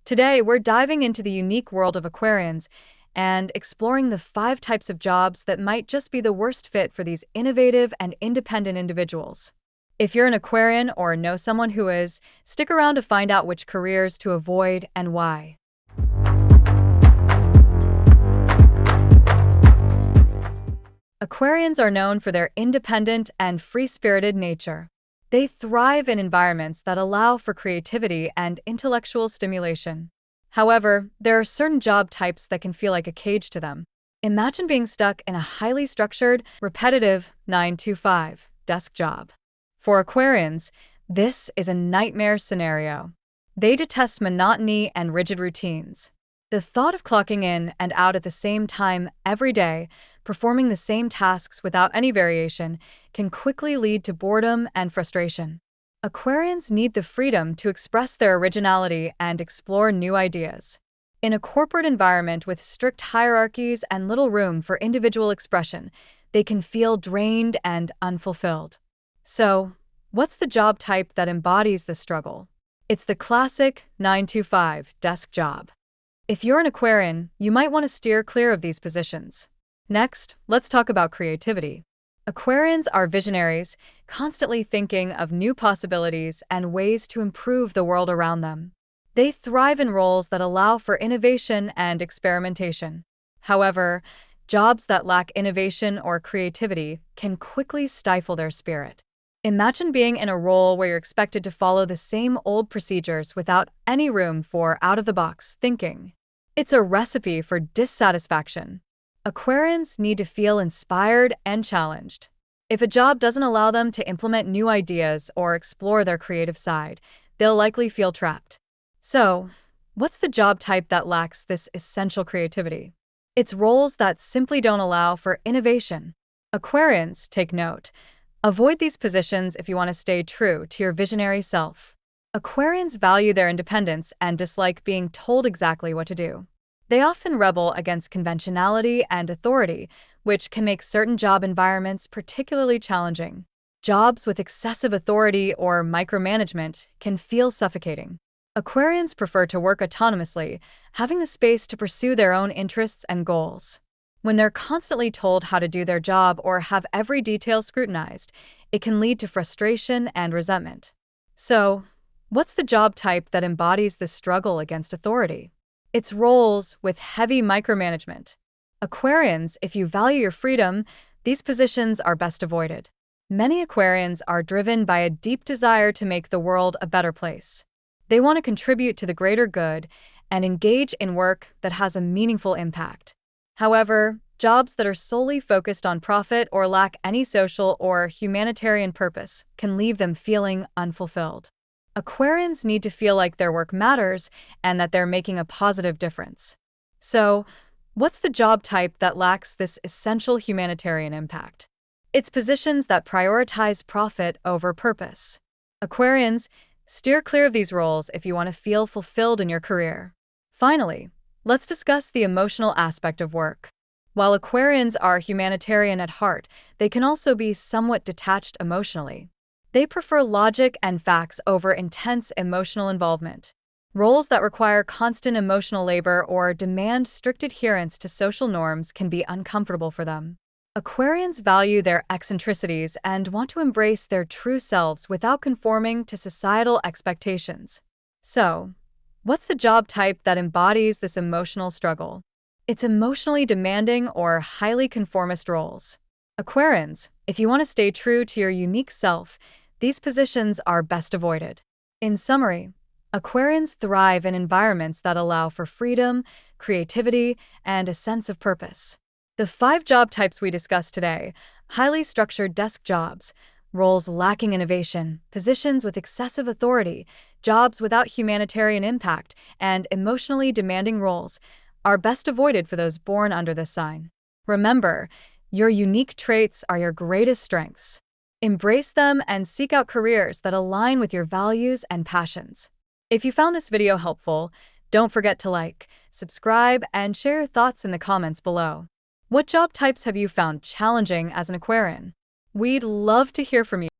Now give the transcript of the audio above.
Today, we're diving into the unique world of Aquarians and exploring the 5 types of jobs that might just be the worst fit for these innovative and independent individuals. If you're an Aquarian or know someone who is, stick around to find out which careers to avoid and why. Aquarians are known for their independent and free-spirited nature. They thrive in environments that allow for creativity and intellectual stimulation. However, there are certain job types that can feel like a cage to them. Imagine being stuck in a highly structured, repetitive 9 to 5 desk job. For Aquarians, this is a nightmare scenario. They detest monotony and rigid routines. The thought of clocking in and out at the same time every day, performing the same tasks without any variation, can quickly lead to boredom and frustration. Aquarians need the freedom to express their originality and explore new ideas. In a corporate environment with strict hierarchies and little room for individual expression, they can feel drained and unfulfilled. So, what's the job type that embodies the struggle? It's the classic 9 to 5 desk job. If you're an Aquarian, you might want to steer clear of these positions. Next, let's talk about creativity. Aquarians are visionaries, constantly thinking of new possibilities and ways to improve the world around them. They thrive in roles that allow for innovation and experimentation. However, jobs that lack innovation or creativity can quickly stifle their spirit. Imagine being in a role where you're expected to follow the same old procedures without any room for out-of-the-box thinking. It's a recipe for dissatisfaction. Aquarians need to feel inspired and challenged. If a job doesn't allow them to implement new ideas or explore their creative side, they'll likely feel trapped. So, what's the job type that lacks this essential creativity? It's roles that simply don't allow for innovation. Aquarians, take note. Avoid these positions if you want to stay true to your visionary self. Aquarians value their independence and dislike being told exactly what to do. They often rebel against conventionality and authority, which can make certain job environments particularly challenging. Jobs with excessive authority or micromanagement can feel suffocating. Aquarians prefer to work autonomously, having the space to pursue their own interests and goals. When they're constantly told how to do their job or have every detail scrutinized, it can lead to frustration and resentment. So, what's the job type that embodies the struggle against authority? It's roles with heavy micromanagement. Aquarians, if you value your freedom, these positions are best avoided. Many Aquarians are driven by a deep desire to make the world a better place. They want to contribute to the greater good and engage in work that has a meaningful impact. However, jobs that are solely focused on profit or lack any social or humanitarian purpose can leave them feeling unfulfilled. Aquarians need to feel like their work matters and that they're making a positive difference. So, what's the job type that lacks this essential humanitarian impact? It's positions that prioritize profit over purpose. Aquarians, steer clear of these roles if you want to feel fulfilled in your career. Finally, let's discuss the emotional aspect of work. While Aquarians are humanitarian at heart, they can also be somewhat detached emotionally. They prefer logic and facts over intense emotional involvement. Roles that require constant emotional labor or demand strict adherence to social norms can be uncomfortable for them. Aquarians value their eccentricities and want to embrace their true selves without conforming to societal expectations. So, what's the job type that embodies this emotional struggle? It's emotionally demanding or highly conformist roles. Aquarians, if you want to stay true to your unique self, these positions are best avoided. In summary, Aquarians thrive in environments that allow for freedom, creativity, and a sense of purpose. The 5 job types we discussed today: highly structured desk jobs, roles lacking innovation, positions with excessive authority, jobs without humanitarian impact, and emotionally demanding roles, are best avoided for those born under this sign. Remember, your unique traits are your greatest strengths. Embrace them and seek out careers that align with your values and passions. If you found this video helpful, don't forget to like, subscribe, and share your thoughts in the comments below. What job types have you found challenging as an Aquarian? We'd love to hear from you.